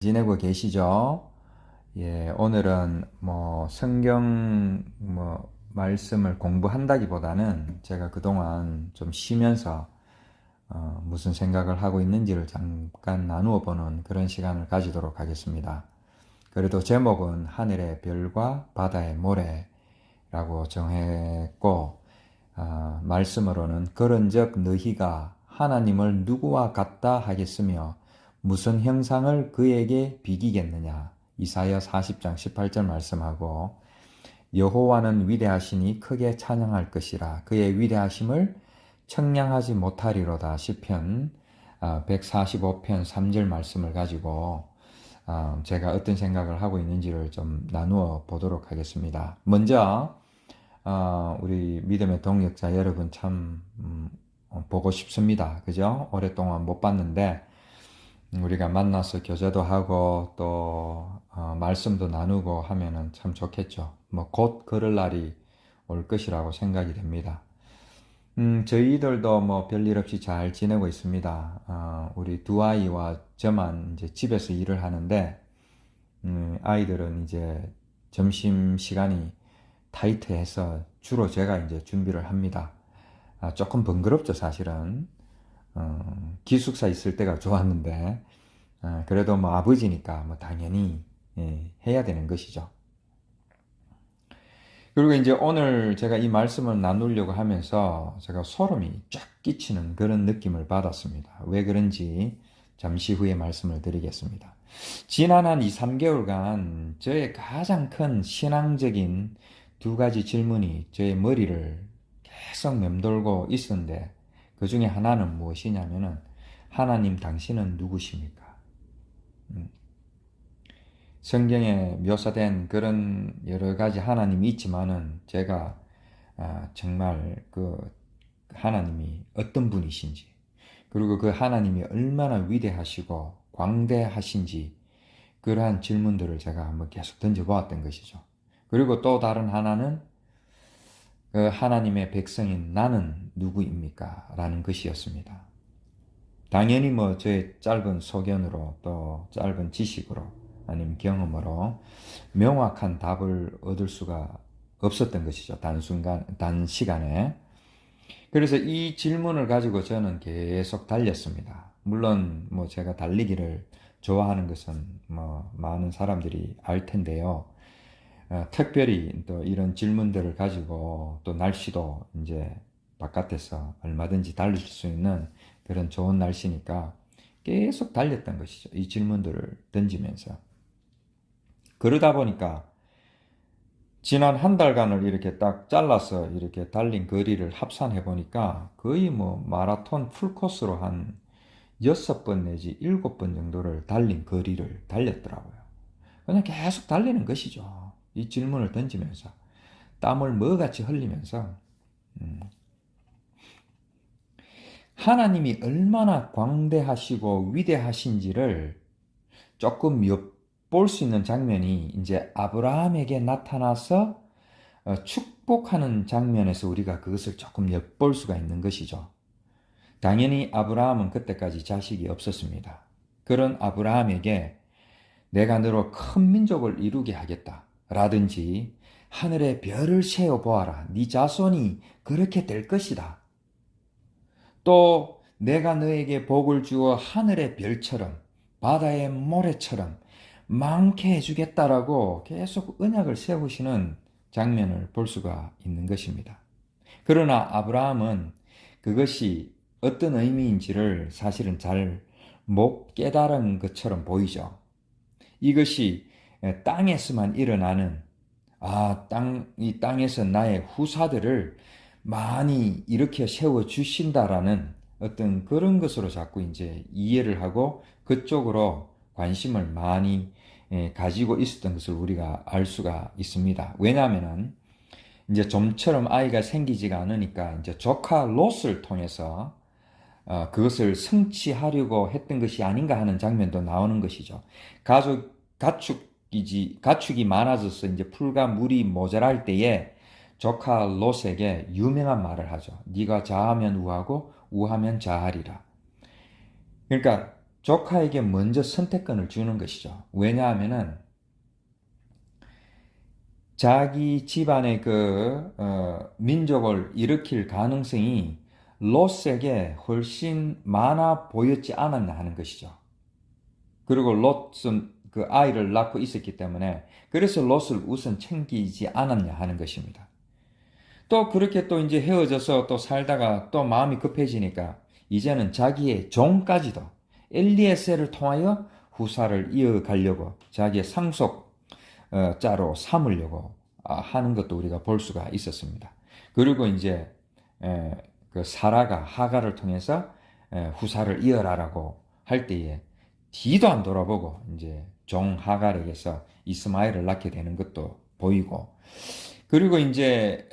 지내고 계시죠? 예, 오늘은 성경 말씀을 공부한다기보다는 제가 그동안 좀 쉬면서 무슨 생각을 하고 있는지를 잠깐 나누어 보는 그런 시간을 가지도록 하겠습니다. 그래도 제목은 하늘의 별과 바다의 모래라고 정했고, 말씀으로는 그런즉 너희가 하나님을 누구와 같다 하겠으며 무슨 형상을 그에게 비기겠느냐. 이사야 40장 18절 말씀하고, 여호와는 위대하시니 크게 찬양할 것이라 그의 위대하심을 청량하지 못하리로다. 시편 145편 3절 말씀을 가지고 제가 어떤 생각을 하고 있는지를 좀 나누어 보도록 하겠습니다. 먼저 우리 믿음의 동역자 여러분 참 보고 싶습니다. 그죠? 오랫동안 못 봤는데 우리가 만나서 교제도 하고 또 말씀도 나누고 하면은 참 좋겠죠. 곧 그럴 날이 올 것이라고 생각이 됩니다. 저희들도 별일 없이 잘 지내고 있습니다. 우리 두 아이와 저만 이제 집에서 일을 하는데, 아이들은 이제 점심 시간이 타이트해서 주로 제가 이제 준비를 합니다. 조금 번거롭죠, 사실은. 기숙사 있을 때가 좋았는데, 그래도 아버지니까 당연히 해야 되는 것이죠. 그리고 이제 오늘 제가 이 말씀을 나누려고 하면서 제가 소름이 쫙 끼치는 그런 느낌을 받았습니다. 왜 그런지 잠시 후에 말씀을 드리겠습니다. 지난 한 2, 3개월간 저의 가장 큰 신앙적인 두 가지 질문이 저의 머리를 계속 맴돌고 있었는데, 그 중에 하나는 무엇이냐면은 하나님 당신은 누구십니까? 성경에 묘사된 그런 여러 가지 하나님이 있지만은 제가 정말 그 하나님이 어떤 분이신지, 그리고 그 하나님이 얼마나 위대하시고 광대하신지, 그러한 질문들을 제가 한번 계속 던져보았던 것이죠. 그리고 또 다른 하나는 그 하나님의 백성인 나는 누구입니까? 라는 것이었습니다. 당연히 저의 짧은 소견으로 또 짧은 지식으로 아니면 경험으로 명확한 답을 얻을 수가 없었던 것이죠. 단시간에. 그래서 이 질문을 가지고 저는 계속 달렸습니다. 물론 제가 달리기를 좋아하는 것은 많은 사람들이 알 텐데요. 특별히 또 이런 질문들을 가지고 또 날씨도 이제 바깥에서 얼마든지 달릴 수 있는 그런 좋은 날씨니까 계속 달렸던 것이죠. 이 질문들을 던지면서. 그러다 보니까 지난 한 달간을 이렇게 딱 잘라서 이렇게 달린 거리를 합산해 보니까 거의 마라톤 풀코스로 한 6번 내지 7번 정도를 달린 거리를 달렸더라고요. 그냥 계속 달리는 것이죠. 이 질문을 던지면서 땀을 뭐같이 흘리면서 하나님이 얼마나 광대하시고 위대하신지를 조금 엿볼 수 있는 장면이 이제 아브라함에게 나타나서 축복하는 장면에서 우리가 그것을 조금 엿볼 수가 있는 것이죠. 당연히 아브라함은 그때까지 자식이 없었습니다. 그런 아브라함에게 내가 너로 큰 민족을 이루게 하겠다 라든지 하늘의 별을 세어 보아라 네 자손이 그렇게 될 것이다. 또 내가 너에게 복을 주어 하늘의 별처럼 바다의 모래처럼 많게 해주겠다라고 계속 언약을 세우시는 장면을 볼 수가 있는 것입니다. 그러나 아브라함은 그것이 어떤 의미인지를 사실은 잘 못 깨달은 것처럼 보이죠. 이것이 땅에서만 일어나는 이 땅에서 나의 후사들을 많이 일으켜 세워 주신다라는 어떤 그런 것으로 자꾸 이제 이해를 하고 그쪽으로 관심을 많이 가지고 있었던 것을 우리가 알 수가 있습니다. 왜냐하면은 이제 좀처럼 아이가 생기지가 않으니까 이제 조카 롯을 통해서 그것을 성취하려고 했던 것이 아닌가 하는 장면도 나오는 것이죠. 가축이 많아져서 이제 풀과 물이 모자랄 때에 조카 롯에게 유명한 말을 하죠. 네가 자하면 우하고 우하면 자하리라. 그러니까 조카에게 먼저 선택권을 주는 것이죠. 왜냐하면은 자기 집안의 민족을 일으킬 가능성이 롯에게 훨씬 많아 보였지 않았나 하는 것이죠. 그리고 롯은 그 아이를 낳고 있었기 때문에 그래서 롯을 우선 챙기지 않았냐 하는 것입니다. 또 그렇게 또 이제 헤어져서 또 살다가 또 마음이 급해지니까 이제는 자기의 종까지도 엘리에셀을 통하여 후사를 이어가려고 자기의 상속자로 삼으려고 하는 것도 우리가 볼 수가 있었습니다. 그리고 이제 그 사라가 하가를 통해서 후사를 이어라라고 할 때에 뒤도 안 돌아보고 이제 종 하갈에게서 이스마엘을 낳게 되는 것도 보이고, 그리고 이제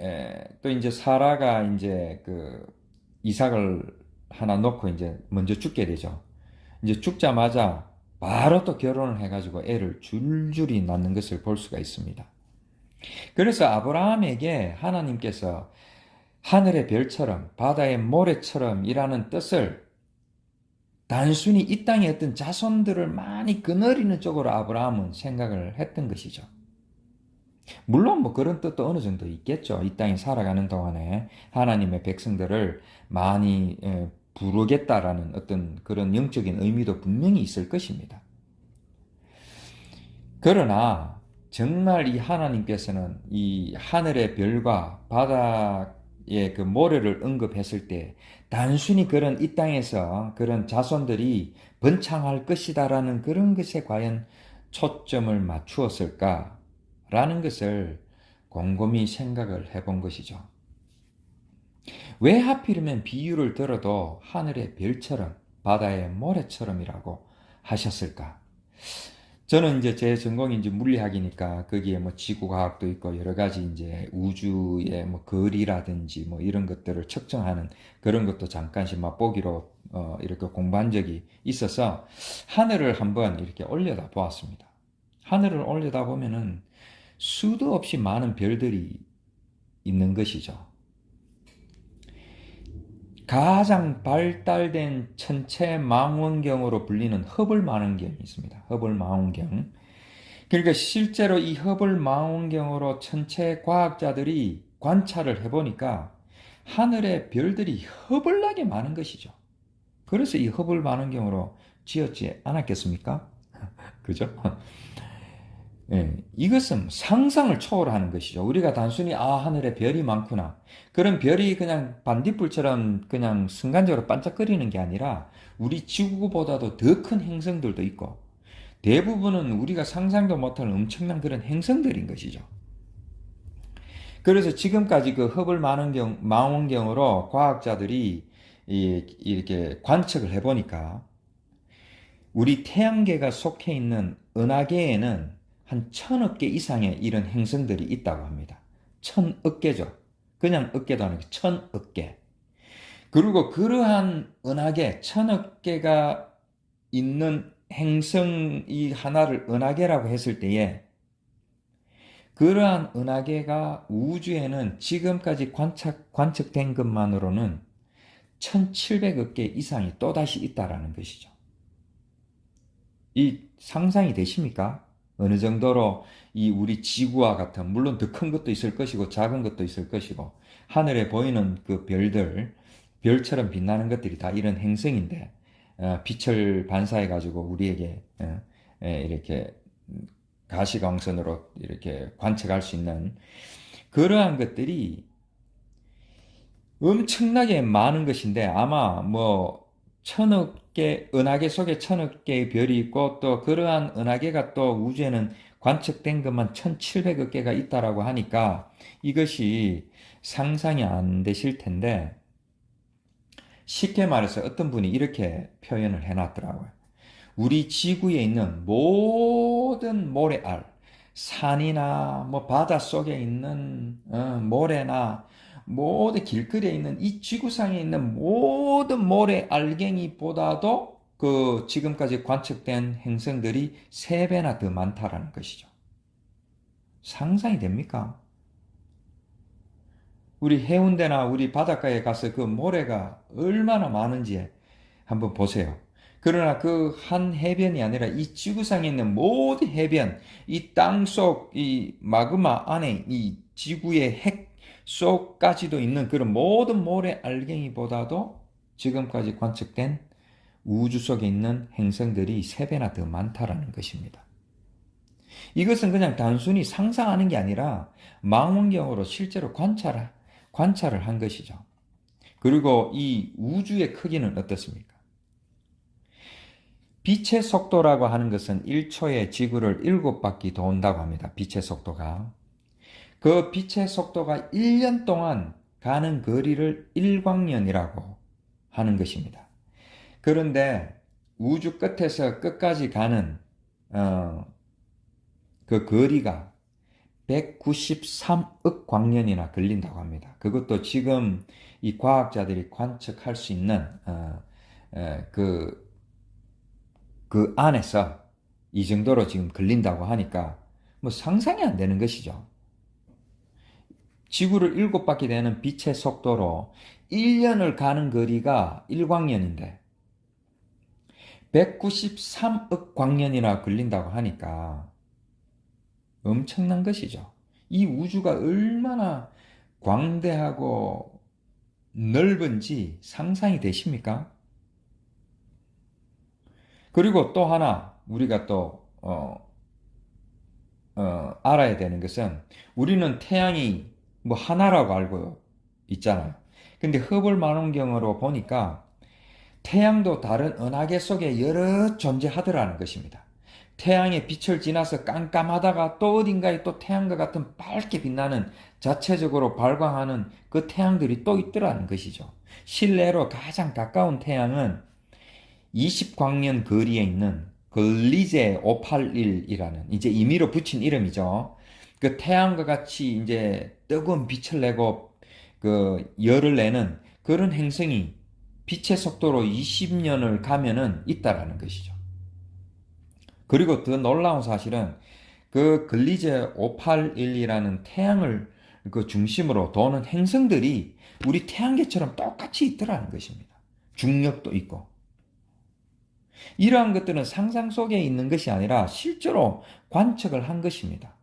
또 이제 사라가 이제 그 이삭을 하나 놓고 이제 먼저 죽게 되죠. 이제 죽자마자 바로 또 결혼을 해가지고 애를 줄줄이 낳는 것을 볼 수가 있습니다. 그래서 아브라함에게 하나님께서 하늘의 별처럼 바다의 모래처럼이라는 뜻을 단순히 이 땅의 어떤 자손들을 많이 거느리는 쪽으로 아브라함은 생각을 했던 것이죠. 물론 뭐 그런 뜻도 어느 정도 있겠죠. 이 땅에 살아가는 동안에 하나님의 백성들을 많이 부르겠다라는 어떤 그런 영적인 의미도 분명히 있을 것입니다. 그러나 정말 이 하나님께서는 이 하늘의 별과 바다의 그 모래를 언급했을 때 단순히 그런 이 땅에서 그런 자손들이 번창할 것이다라는 그런 것에 과연 초점을 맞추었을까라는 것을 곰곰이 생각을 해본 것이죠. 왜 하필이면 비유를 들어도 하늘의 별처럼 바다의 모래처럼이라고 하셨을까? 저는 이제 제 전공이 이제 물리학이니까 거기에 뭐 지구과학도 있고 여러 가지 이제 우주의 뭐 거리라든지 뭐 이런 것들을 측정하는 그런 것도 잠깐씩 맛보기로 이렇게 공부한 적이 있어서 하늘을 한번 이렇게 올려다 보았습니다. 하늘을 올려다 보면은 수도 없이 많은 별들이 있는 것이죠. 가장 발달된 천체 망원경으로 불리는 허블 망원경이 있습니다. 허블 망원경. 그러니까 실제로 이 허블 망원경으로 천체 과학자들이 관찰을 해보니까 하늘의 별들이 허블나게 많은 것이죠. 그래서 이 허블 망원경으로 지었지 않았겠습니까? 그죠? 예, 이것은 상상을 초월하는 것이죠. 우리가 단순히 하늘에 별이 많구나. 그런 별이 그냥 반딧불처럼 그냥 순간적으로 반짝거리는 게 아니라 우리 지구보다도 더 큰 행성들도 있고 대부분은 우리가 상상도 못할 엄청난 그런 행성들인 것이죠. 그래서 지금까지 그 허블 망원경으로 과학자들이 이렇게 관측을 해보니까 우리 태양계가 속해 있는 은하계에는 한 1000억 개 이상의 이런 행성들이 있다고 합니다. 1000억 개죠. 그냥 억개도 아니고 1000억 개. 그리고 그러한 은하계 1000억 개가 있는 행성이 하나를 은하계라고 했을 때에 그러한 은하계가 우주에는 지금까지 관측된 것만으로는 1700억 개 이상이 또다시 있다라는 것이죠. 이 상상이 되십니까? 어느 정도로 이 우리 지구와 같은, 물론 더 큰 것도 있을 것이고 작은 것도 있을 것이고 하늘에 보이는 그 별들, 별처럼 빛나는 것들이 다 이런 행성인데 빛을 반사해 가지고 우리에게 이렇게 가시광선으로 이렇게 관측할 수 있는 그러한 것들이 엄청나게 많은 것인데 아마 뭐 1000억 개, 은하계 속에 1000억 개의 별이 있고 또 그러한 은하계가 또 우주에는 관측된 것만 1700억 개가 있다라고 하니까 이것이 상상이 안 되실 텐데 쉽게 말해서 어떤 분이 이렇게 표현을 해놨더라고요. 우리 지구에 있는 모든 모래알, 산이나 뭐 바다 속에 있는 모래나 모든 길거리에 있는 이 지구상에 있는 모든 모래 알갱이보다도 그 지금까지 관측된 행성들이 3배나 더 많다라는 것이죠. 상상이 됩니까? 우리 해운대나 우리 바닷가에 가서 그 모래가 얼마나 많은지 한번 보세요. 그러나 그 한 해변이 아니라 이 지구상에 있는 모든 해변, 이 땅속, 이 마그마 안에 이 지구의 핵 속까지도 있는 그런 모든 모래 알갱이보다도 지금까지 관측된 우주 속에 있는 행성들이 3배나 더 많다라는 것입니다. 이것은 그냥 단순히 상상하는 게 아니라 망원경으로 실제로 관찰을 한 것이죠. 그리고 이 우주의 크기는 어떻습니까? 빛의 속도라고 하는 것은 1초에 지구를 7바퀴 돈다고 합니다. 빛의 속도가. 그 빛의 속도가 1년 동안 가는 거리를 일광년이라고 하는 것입니다. 그런데 우주 끝에서 끝까지 가는 그 거리가 193억 광년이나 걸린다고 합니다. 그것도 지금 이 과학자들이 관측할 수 있는 그 안에서 이 정도로 지금 걸린다고 하니까 뭐 상상이 안 되는 것이죠. 지구를 7바퀴 되는 빛의 속도로 1년을 가는 거리가 일광년인데 193억 광년이나 걸린다고 하니까 엄청난 것이죠. 이 우주가 얼마나 광대하고 넓은지 상상이 되십니까? 그리고 또 하나 우리가 또 알아야 되는 것은 우리는 태양이 뭐 하나라고 알고 있잖아요. 근데 허블 망원경으로 보니까 태양도 다른 은하계 속에 여러 존재하더라는 것입니다. 태양의 빛을 지나서 깜깜하다가 또 어딘가에 또 태양과 같은 밝게 빛나는 자체적으로 발광하는 그 태양들이 또 있더라는 것이죠. 실내로 가장 가까운 태양은 20광년 거리에 있는 글리제 581이라는 이제 임의로 붙인 이름이죠. 그 태양과 같이 이제 뜨거운 빛을 내고 그 열을 내는 그런 행성이 빛의 속도로 20년을 가면은 있다라는 것이죠. 그리고 더 놀라운 사실은 그 글리제 581이라는 태양을 그 중심으로 도는 행성들이 우리 태양계처럼 똑같이 있더라는 것입니다. 중력도 있고. 이러한 것들은 상상 속에 있는 것이 아니라 실제로 관측을 한 것입니다.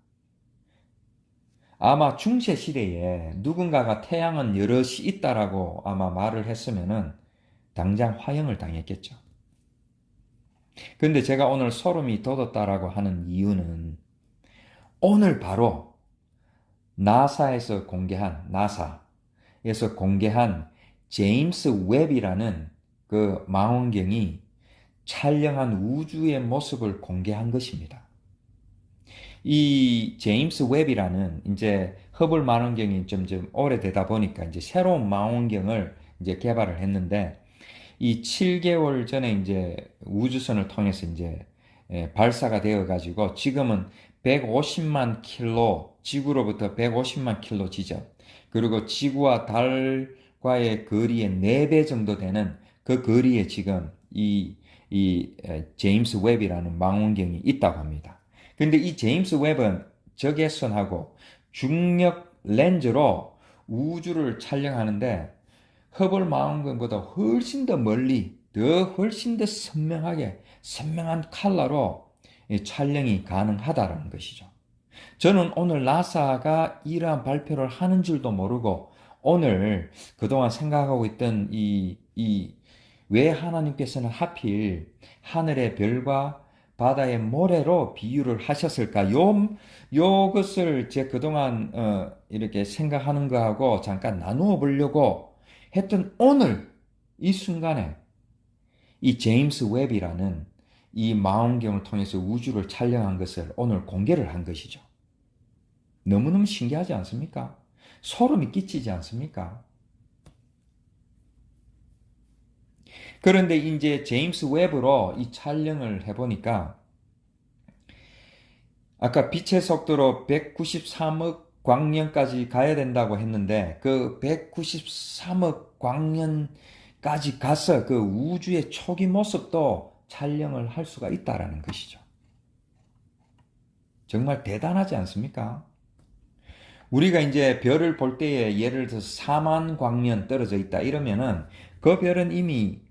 아마 중세 시대에 누군가가 태양은 여럿이 있다라고 아마 말을 했으면은 당장 화형을 당했겠죠. 근데 제가 오늘 소름이 돋았다라고 하는 이유는 오늘 바로 나사에서 공개한 제임스 웹이라는 그 망원경이 촬영한 우주의 모습을 공개한 것입니다. 이 제임스 웹이라는 이제 허블 망원경이 점점 오래되다 보니까 이제 새로운 망원경을 이제 개발을 했는데 이 7개월 전에 이제 우주선을 통해서 이제 발사가 되어 가지고 지금은 150만 킬로, 지구로부터 150만 킬로 지점, 그리고 지구와 달과의 거리의 4배 정도 되는 그 거리에 지금 이 제임스 웹이라는 망원경이 있다고 합니다. 근데 이 제임스 웹은 적외선하고 중력 렌즈로 우주를 촬영하는데 허블 망원경보다 훨씬 더 멀리, 훨씬 더 선명한 컬러로 촬영이 가능하다는 것이죠. 저는 오늘 나사가 이러한 발표를 하는 줄도 모르고 오늘 그동안 생각하고 있던 왜 하나님께서는 하필 하늘의 별과 바다의 모래로 비유를 하셨을까? 요것을 제 그동안 이렇게 생각하는 거하고 잠깐 나누어 보려고 했던 오늘 이 순간에 이 제임스 웹이라는 이 망원경을 통해서 우주를 촬영한 것을 오늘 공개를 한 것이죠. 너무너무 신기하지 않습니까? 소름이 끼치지 않습니까? 그런데 이제 제임스 웹으로 이 촬영을 해보니까 아까 빛의 속도로 193억 광년까지 가야 된다고 했는데 그 193억 광년까지 가서 그 우주의 초기 모습도 촬영을 할 수가 있다라는 것이죠. 정말 대단하지 않습니까? 우리가 이제 별을 볼 때에 예를 들어서 4만 광년 떨어져 있다 이러면은 그 별은 이미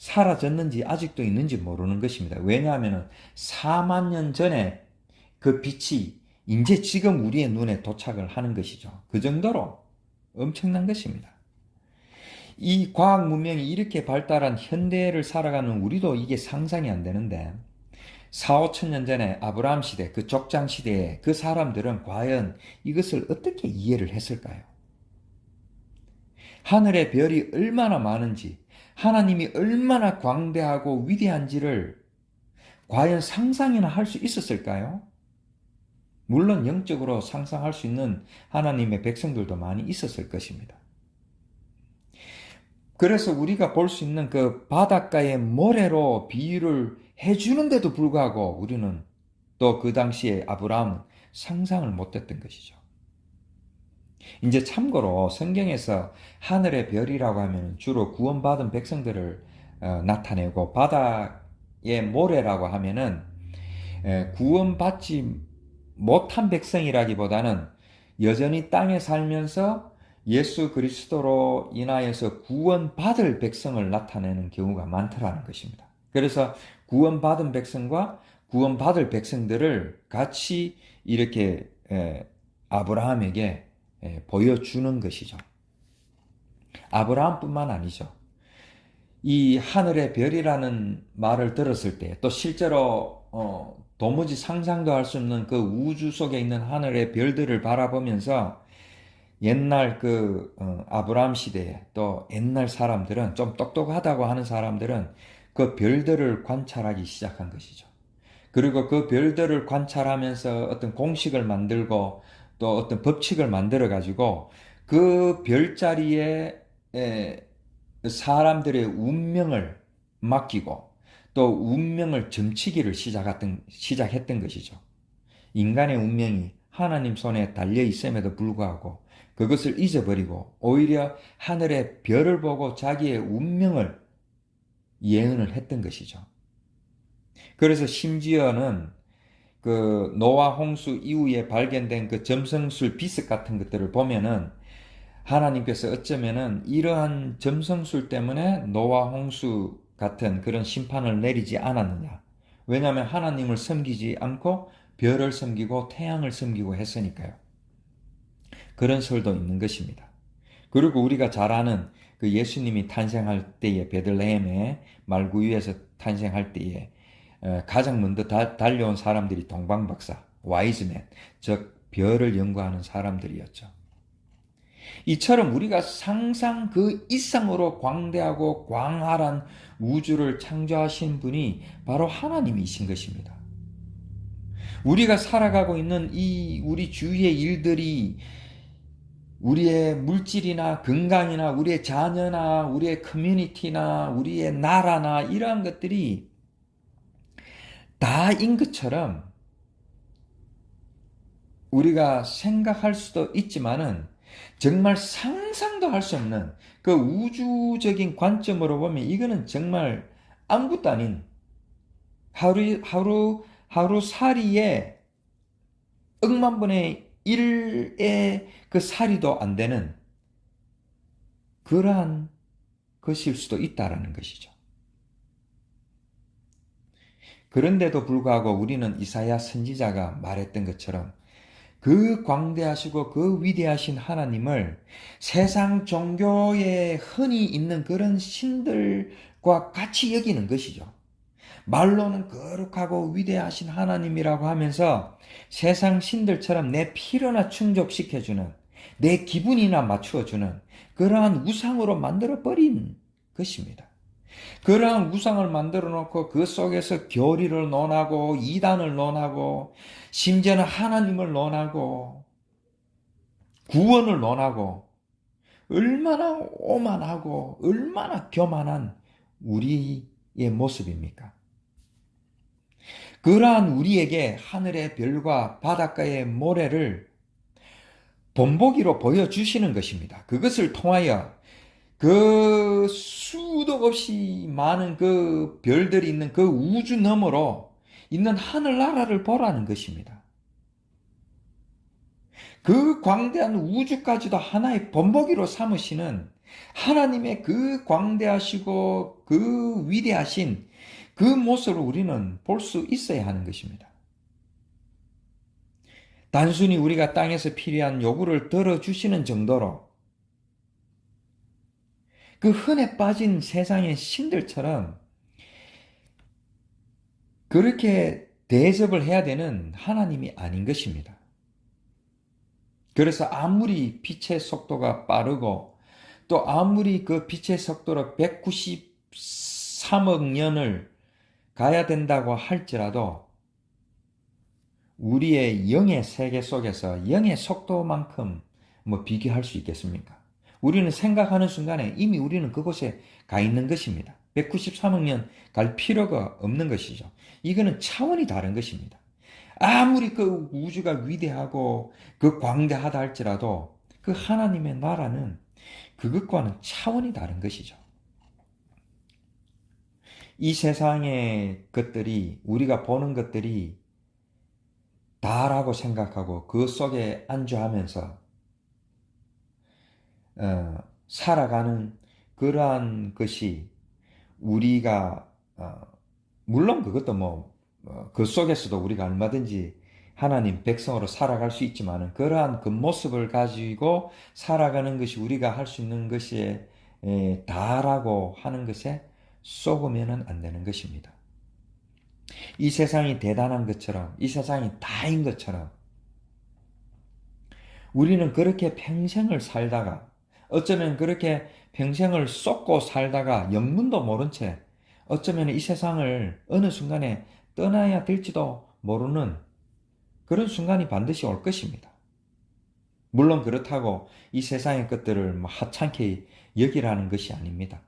사라졌는지 아직도 있는지 모르는 것입니다. 왜냐하면 4만 년 전에 그 빛이 이제 지금 우리의 눈에 도착을 하는 것이죠. 그 정도로 엄청난 것입니다. 이 과학 문명이 이렇게 발달한 현대를 살아가는 우리도 이게 상상이 안 되는데 4, 5천 년 전에 아브라함 시대, 그 족장 시대에 그 사람들은 과연 이것을 어떻게 이해를 했을까요? 하늘의 별이 얼마나 많은지, 하나님이 얼마나 광대하고 위대한지를 과연 상상이나 할 수 있었을까요? 물론 영적으로 상상할 수 있는 하나님의 백성들도 많이 있었을 것입니다. 그래서 우리가 볼 수 있는 그 바닷가의 모래로 비유를 해주는데도 불구하고 우리는 또 그 당시에 아브라함은 상상을 못했던 것이죠. 이제 참고로 성경에서 하늘의 별이라고 하면 주로 구원받은 백성들을 나타내고 바다의 모래라고 하면은 구원받지 못한 백성이라기보다는 여전히 땅에 살면서 예수 그리스도로 인하여서 구원받을 백성을 나타내는 경우가 많더라는 것입니다. 그래서 구원받은 백성과 구원받을 백성들을 같이 이렇게 아브라함에게 보여주는 것이죠. 아브라함뿐만 아니죠. 이 하늘의 별이라는 말을 들었을 때 또 실제로 도무지 상상도 할 수 없는 그 우주 속에 있는 하늘의 별들을 바라보면서 옛날 아브라함 시대에 또 옛날 사람들은 좀 똑똑하다고 하는 사람들은 그 별들을 관찰하기 시작한 것이죠. 그리고 그 별들을 관찰하면서 어떤 공식을 만들고 또 어떤 법칙을 만들어 가지고 그 별자리에 사람들의 운명을 맡기고 또 운명을 점치기를 시작했던 것이죠. 인간의 운명이 하나님 손에 달려 있음에도 불구하고 그것을 잊어버리고 오히려 하늘의 별을 보고 자기의 운명을 예언을 했던 것이죠. 그래서 심지어는 그 노아 홍수 이후에 발견된 그 점성술 비석 같은 것들을 보면은 하나님께서 어쩌면은 이러한 점성술 때문에 노아 홍수 같은 그런 심판을 내리지 않았느냐. 왜냐하면 하나님을 섬기지 않고 별을 섬기고 태양을 섬기고 했으니까요. 그런 설도 있는 것입니다. 그리고 우리가 잘 아는 그 예수님이 탄생할 때에 베들레헴의 말구유에서 탄생할 때에 가장 먼저 달려온 사람들이 동방박사, 와이즈맨, 즉 별을 연구하는 사람들이었죠. 이처럼 우리가 상상 그 이상으로 광대하고 광활한 우주를 창조하신 분이 바로 하나님이신 것입니다. 우리가 살아가고 있는 이 우리 주위의 일들이 우리의 물질이나 건강이나 우리의 자녀나 우리의 커뮤니티나 우리의 나라나 이러한 것들이 다인 것처럼 우리가 생각할 수도 있지만은 정말 상상도 할 수 없는 그 우주적인 관점으로 보면 이거는 정말 아무것도 아닌 하루살이의 억만 분의 1의 그 살이도 안 되는 그러한 것일 수도 있다라는 것이죠. 그런데도 불구하고 우리는 이사야 선지자가 말했던 것처럼 그 광대하시고 그 위대하신 하나님을 세상 종교에 흔히 있는 그런 신들과 같이 여기는 것이죠. 말로는 거룩하고 위대하신 하나님이라고 하면서 세상 신들처럼 내 필요나 충족시켜주는, 내 기분이나 맞추어주는 그러한 우상으로 만들어버린 것입니다. 그러한 우상을 만들어 놓고 그 속에서 교리를 논하고 이단을 논하고 심지어는 하나님을 논하고 구원을 논하고 얼마나 오만하고 얼마나 교만한 우리의 모습입니까? 그러한 우리에게 하늘의 별과 바닷가의 모래를 본보기로 보여주시는 것입니다. 그것을 통하여 그 수도 없이 많은 그 별들이 있는 그 우주 너머로 있는 하늘나라를 보라는 것입니다. 그 광대한 우주까지도 하나의 본보기로 삼으시는 하나님의 그 광대하시고 그 위대하신 그 모습을 우리는 볼 수 있어야 하는 것입니다. 단순히 우리가 땅에서 필요한 요구를 들어주시는 정도로 그 흔해 빠진 세상의 신들처럼 그렇게 대접을 해야 되는 하나님이 아닌 것입니다. 그래서 아무리 빛의 속도가 빠르고 또 아무리 그 빛의 속도로 193억 년을 가야 된다고 할지라도 우리의 영의 세계 속에서 영의 속도만큼 비교할 수 있겠습니까? 우리는 생각하는 순간에 이미 우리는 그곳에 가 있는 것입니다. 193억 년 갈 필요가 없는 것이죠. 이거는 차원이 다른 것입니다. 아무리 그 우주가 위대하고 그 광대하다 할지라도 그 하나님의 나라는 그것과는 차원이 다른 것이죠. 이 세상의 것들이, 우리가 보는 것들이 다라고 생각하고 그 속에 안주하면서 살아가는 그러한 것이 우리가 물론 그것도 그 속에서도 우리가 얼마든지 하나님 백성으로 살아갈 수 있지만은 그러한 그 모습을 가지고 살아가는 것이 우리가 할 수 있는 것이 다라고 하는 것에 속으면은 안 되는 것입니다. 이 세상이 대단한 것처럼, 이 세상이 다인 것처럼 우리는 그렇게 평생을 살다가 어쩌면 그렇게 평생을 쏟고 살다가 영문도 모른 채 어쩌면 이 세상을 어느 순간에 떠나야 될지도 모르는 그런 순간이 반드시 올 것입니다. 물론 그렇다고 이 세상의 것들을 하찮게 여기라는 것이 아닙니다.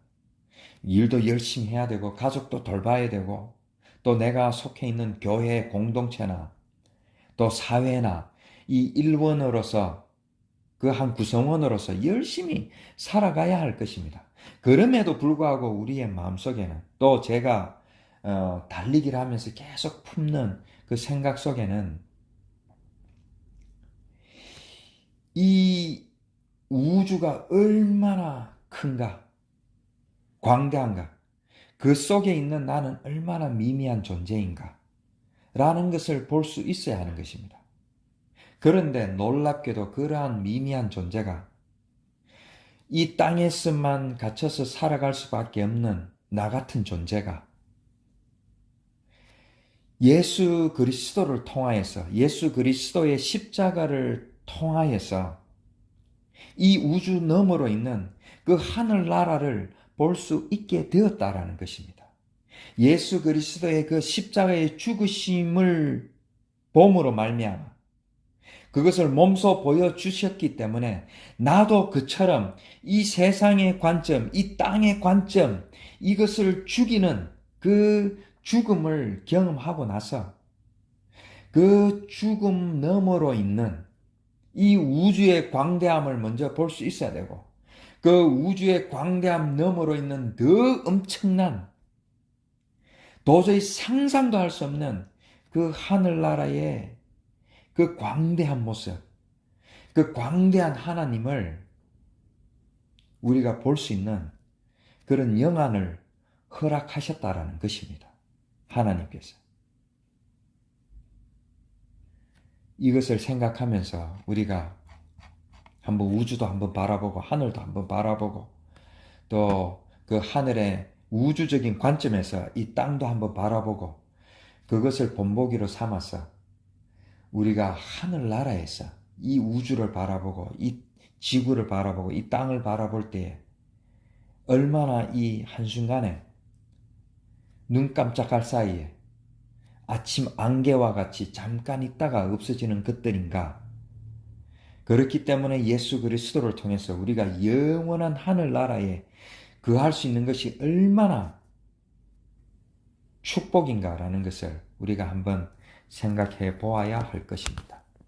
일도 열심히 해야 되고 가족도 돌봐야 되고 또 내가 속해 있는 교회 공동체나 또 사회나 이 일원으로서 그 한 구성원으로서 열심히 살아가야 할 것입니다. 그럼에도 불구하고 우리의 마음속에는 또 제가 달리기를 하면서 계속 품는 그 생각 속에는 이 우주가 얼마나 큰가, 광대한가, 그 속에 있는 나는 얼마나 미미한 존재인가 라는 것을 볼 수 있어야 하는 것입니다. 그런데 놀랍게도 그러한 미미한 존재가 이 땅에서만 갇혀서 살아갈 수밖에 없는 나 같은 존재가 예수 그리스도를 통하여서, 예수 그리스도의 십자가를 통하여서 이 우주 너머로 있는 그 하늘나라를 볼 수 있게 되었다라는 것입니다. 예수 그리스도의 그 십자가의 죽으심을 봄으로 말미암아 그것을 몸소 보여주셨기 때문에 나도 그처럼 이 세상의 관점, 이 땅의 관점, 이것을 죽이는 그 죽음을 경험하고 나서 그 죽음 너머로 있는 이 우주의 광대함을 먼저 볼 수 있어야 되고 그 우주의 광대함 너머로 있는 더 엄청난 도저히 상상도 할 수 없는 그 하늘나라의 그 광대한 모습, 그 광대한 하나님을 우리가 볼 수 있는 그런 영안을 허락하셨다라는 것입니다. 하나님께서. 이것을 생각하면서 우리가 한번 우주도 한번 바라보고 하늘도 한번 바라보고 또 그 하늘의 우주적인 관점에서 이 땅도 한번 바라보고 그것을 본보기로 삼아서 우리가 하늘나라에서 이 우주를 바라보고 이 지구를 바라보고 이 땅을 바라볼 때에 얼마나 이 한순간에 눈 깜짝할 사이에 아침 안개와 같이 잠깐 있다가 없어지는 것들인가. 그렇기 때문에 예수 그리스도를 통해서 우리가 영원한 하늘나라에 거할 수 있는 것이 얼마나 축복인가라는 것을 우리가 한번 생각해 보아야 할 것입니다.